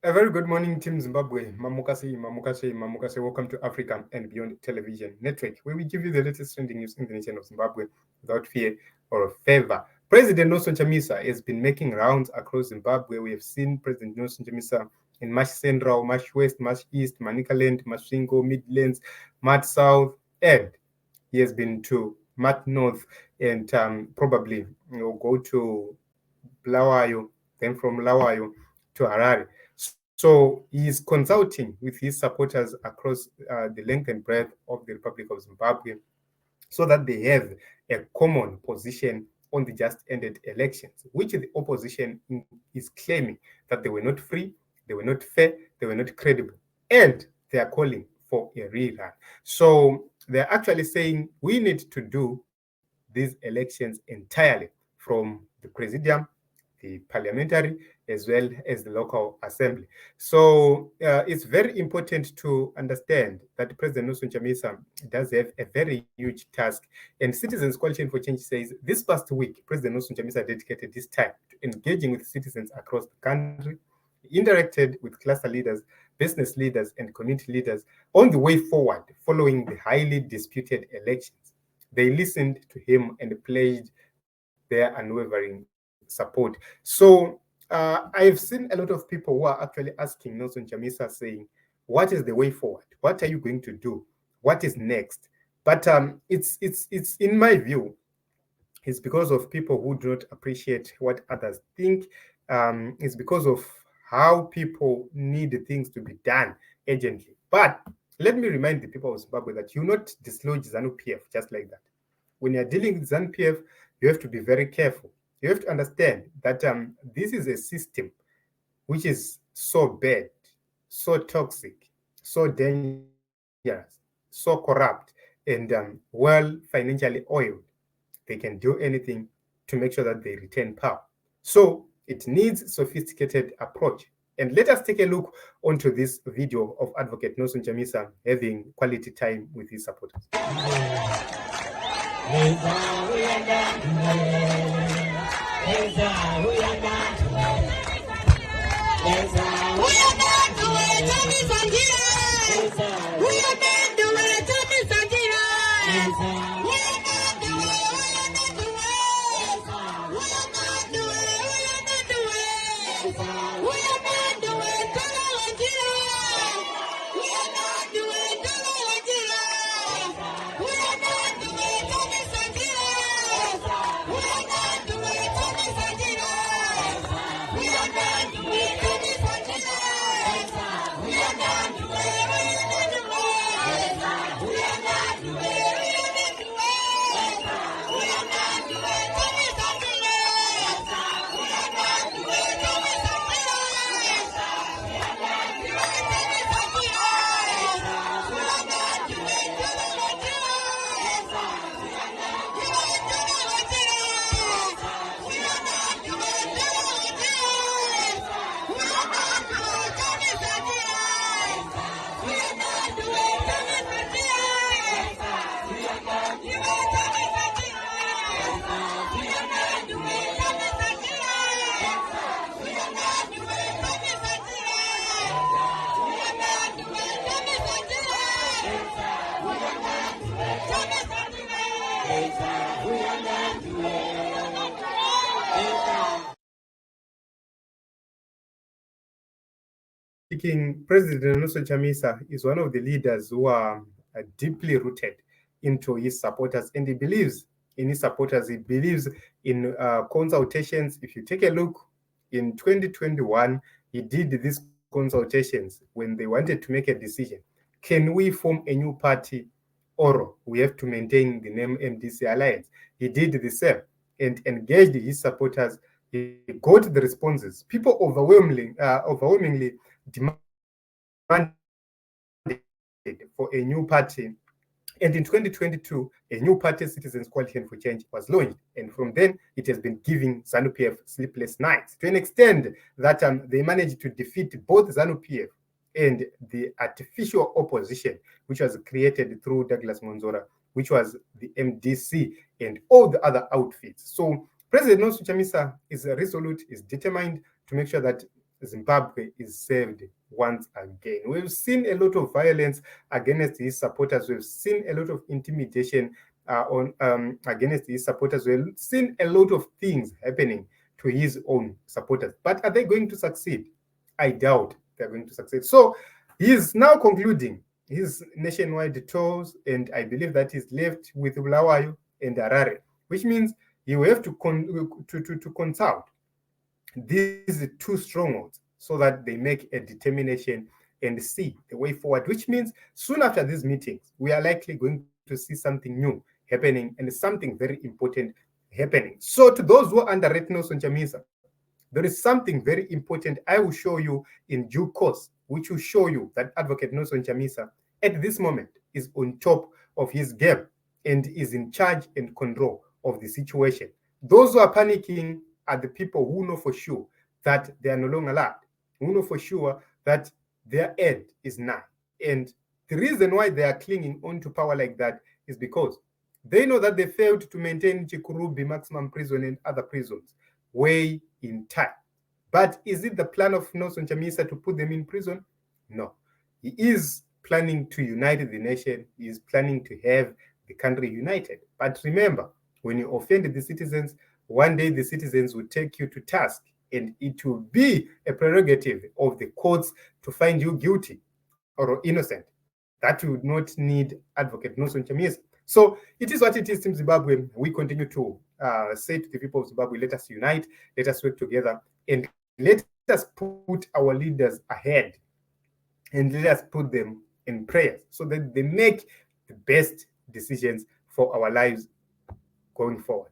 A very good morning, Team Zimbabwe. Mamukase. Welcome to Africa and Beyond Television Network, where we give you the latest trending news in the nation of Zimbabwe without fear or favor. President Nelson Chamisa has been making rounds across Zimbabwe. We have seen President Nelson Chamisa in Marsh Central, Marsh West, Marsh East, Manicaland, Masvingo, Midlands, Marsh South, and he has been to Marsh North and probably go to Bulawayo, then from Bulawayo to Harare. So he is consulting with his supporters across the length and breadth of the Republic of Zimbabwe so that they have a common position on the just ended elections, which the opposition is claiming that they were not free, they were not fair, they were not credible, and they are calling for a rerun. So they're actually saying we need to do these elections entirely from the presidium, the parliamentary, as well as the local assembly. So it's very important to understand that President Nelson Chamisa does have a very huge task. And Citizens Coalition for Change says this past week, President Nelson Chamisa dedicated this time to engaging with citizens across the country. He interacted with cluster leaders, business leaders, and community leaders on the way forward following the highly disputed elections. They listened to him and pledged their unwavering support. So I've seen a lot of people who are actually asking Nelson Chamisa, saying, "What is the way forward? What are you going to do? What is next?" But it's in my view, it's because of people who do not appreciate what others think. It's because of how people need things to be done urgently. But let me remind the people of Zimbabwe that you not dislodge ZANU-PF just like that. When you're dealing with ZANU-PF, you have to be very careful. You have to understand that this is a system which is so bad, so toxic, so dangerous, so corrupt, and well financially oiled. They can do anything to make sure that they retain power. So it needs sophisticated approach. And let us take a look onto this video of Advocate Nelson Chamisa having quality time with his supporters. Speaking, President Nelson Chamisa is one of the leaders who are deeply rooted into his supporters, and he believes in his supporters. He believes in consultations. If you take a look, in 2021, he did these consultations when they wanted to make a decision. Can we form a new party, or we have to maintain the name MDC Alliance? He did the same and engaged his supporters. He got the responses. People overwhelmingly demanded for a new party. And in 2022, a new party, Citizens Coalition for Change, was launched. And from then, it has been giving ZANU-PF sleepless nights to an extent that they managed to defeat both ZANU-PF and the artificial opposition, which was created through Douglas Monzora, which was the MDC and all the other outfits. So President Nelson Chamisa is resolute, is determined to make sure that Zimbabwe is saved once again. We've seen a lot of violence against his supporters. We've seen a lot of intimidation against his supporters. We've seen a lot of things happening to his own supporters. But are they going to succeed? I doubt they're going to succeed. So he's now concluding his nationwide tours, and I believe that he's left with Bulawayo and Harare, which means you have to consult these two strongholds so that they make a determination and see the way forward, which means soon after these meetings, we are likely going to see something new happening and something very important happening. So to those who underrate Nelson Chamisa, there is something very important I will show you in due course, which will show you that Advocate Nelson Chamisa at this moment is on top of his game and is in charge and control of the situation. Those who are panicking are the people who know for sure that they are no longer allowed, who know for sure that their end is nigh. And the reason why they are clinging on to power like that is because they know that they failed to maintain Chikurubi maximum prison and other prisons way in time. But is it the plan of Nelson Chamisa to put them in prison? No. He is planning to unite the nation. He is planning to have the country united. But remember, when you offend the citizens, one day the citizens will take you to task, and it will be a prerogative of the courts to find you guilty or innocent. That would not need Advocate Nelson Chamisa. So it is what it is, Team Zimbabwe. We continue to say to the people of Zimbabwe, let us unite, let us work together, and let us put our leaders ahead, and let us put them in prayers so that they make the best decisions for our lives going forward.